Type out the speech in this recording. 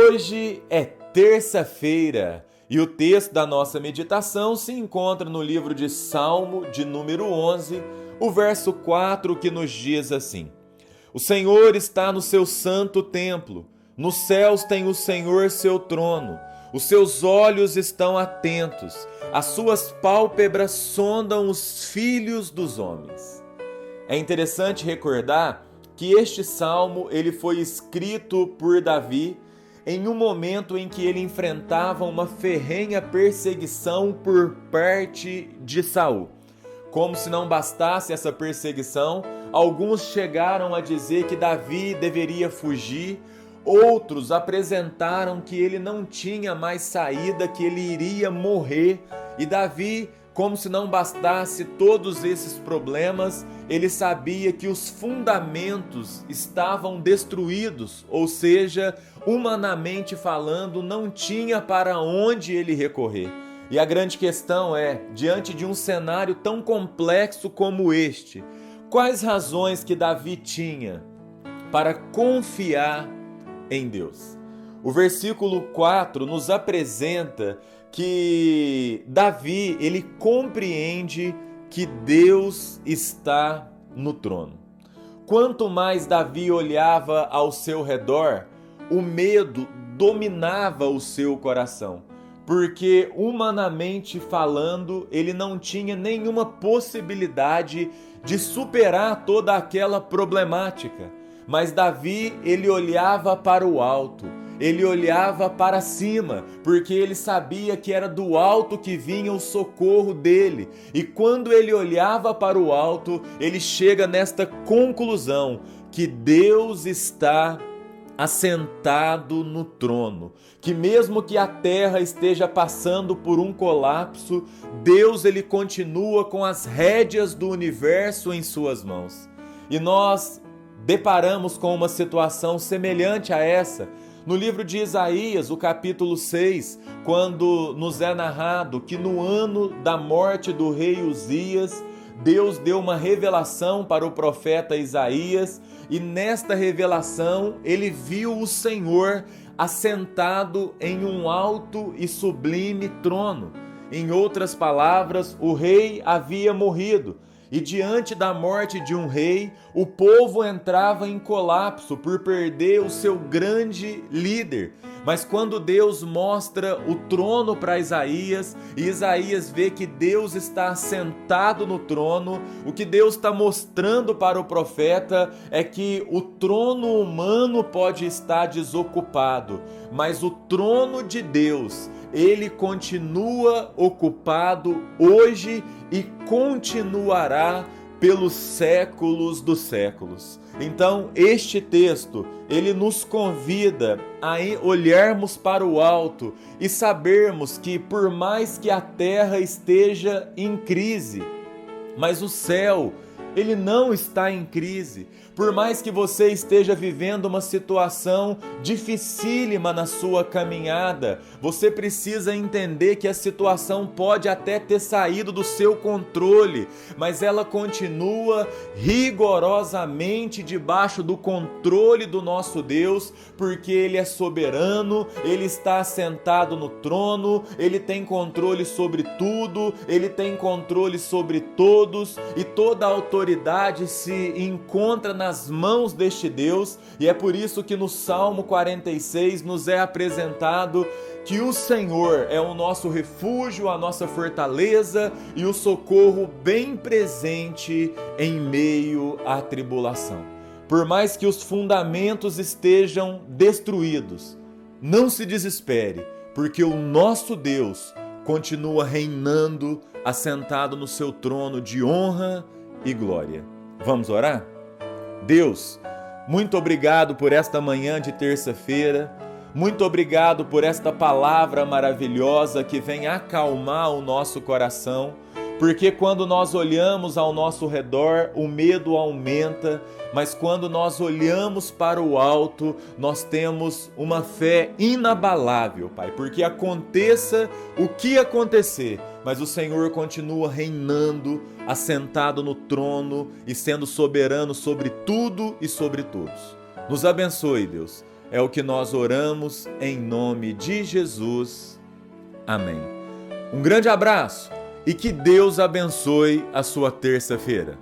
Hoje é terça-feira e o texto da nossa meditação se encontra no livro de Salmo, de número 11, o verso 4, que nos diz assim: O Senhor está no seu santo templo, nos céus tem o Senhor seu trono, os seus olhos estão atentos, as suas pálpebras sondam os filhos dos homens. É interessante recordar que este salmo ele foi escrito por Davi em um momento em que ele enfrentava uma ferrenha perseguição por parte de Saul. Como se não bastasse essa perseguição, alguns chegaram a dizer que Davi deveria fugir, outros apresentaram que ele não tinha mais saída, que ele iria morrer, e Davi, como se não bastasse todos esses problemas, ele sabia que os fundamentos estavam destruídos, ou seja, humanamente falando, não tinha para onde ele recorrer. E a grande questão é, diante de um cenário tão complexo como este, quais razões que Davi tinha para confiar em Deus? O versículo 4 nos apresenta que Davi, ele compreende que Deus está no trono. Quanto mais Davi olhava ao seu redor, o medo dominava o seu coração, porque humanamente falando, ele não tinha nenhuma possibilidade de superar toda aquela problemática. Mas Davi, ele olhava para o alto, ele olhava para cima, porque ele sabia que era do alto que vinha o socorro dele. E quando ele olhava para o alto, ele chega nesta conclusão, que Deus está assentado no trono, que mesmo que a terra esteja passando por um colapso, Deus ele continua com as rédeas do universo em suas mãos. E nós deparamos com uma situação semelhante a essa no livro de Isaías, o capítulo 6, quando nos é narrado que no ano da morte do rei Uzias, Deus deu uma revelação para o profeta Isaías, e nesta revelação ele viu o Senhor assentado em um alto e sublime trono. Em outras palavras, o rei havia morrido. E diante da morte de um rei, o povo entrava em colapso por perder o seu grande líder. Mas quando Deus mostra o trono para Isaías, e Isaías vê que Deus está sentado no trono, o que Deus está mostrando para o profeta é que o trono humano pode estar desocupado, mas o trono de Deus, ele continua ocupado hoje e continuará pelos séculos dos séculos. Então, este texto, ele nos convida a olharmos para o alto e sabermos que por mais que a terra esteja em crise, mas o céu, ele não está em crise. Por mais que você esteja vivendo uma situação dificílima na sua caminhada, você precisa entender que a situação pode até ter saído do seu controle, mas ela continua rigorosamente debaixo do controle do nosso Deus, porque Ele é soberano, Ele está assentado no trono, Ele tem controle sobre tudo, Ele tem controle sobre todos, e toda a autoridade se encontra nas mãos deste Deus, e é por isso que no Salmo 46 nos é apresentado que o Senhor é o nosso refúgio, a nossa fortaleza e o socorro bem presente em meio à tribulação. Por mais que os fundamentos estejam destruídos, não se desespere, porque o nosso Deus continua reinando, assentado no seu trono de honra e glória. Vamos orar? Deus, muito obrigado por esta manhã de terça-feira, muito obrigado por esta palavra maravilhosa que vem acalmar o nosso coração, porque quando nós olhamos ao nosso redor, o medo aumenta, mas quando nós olhamos para o alto, nós temos uma fé inabalável, Pai, porque aconteça o que acontecer, mas o Senhor continua reinando, assentado no trono e sendo soberano sobre tudo e sobre todos. Nos abençoe, Deus. É o que nós oramos em nome de Jesus. Amém. Um grande abraço e que Deus abençoe a sua terça-feira.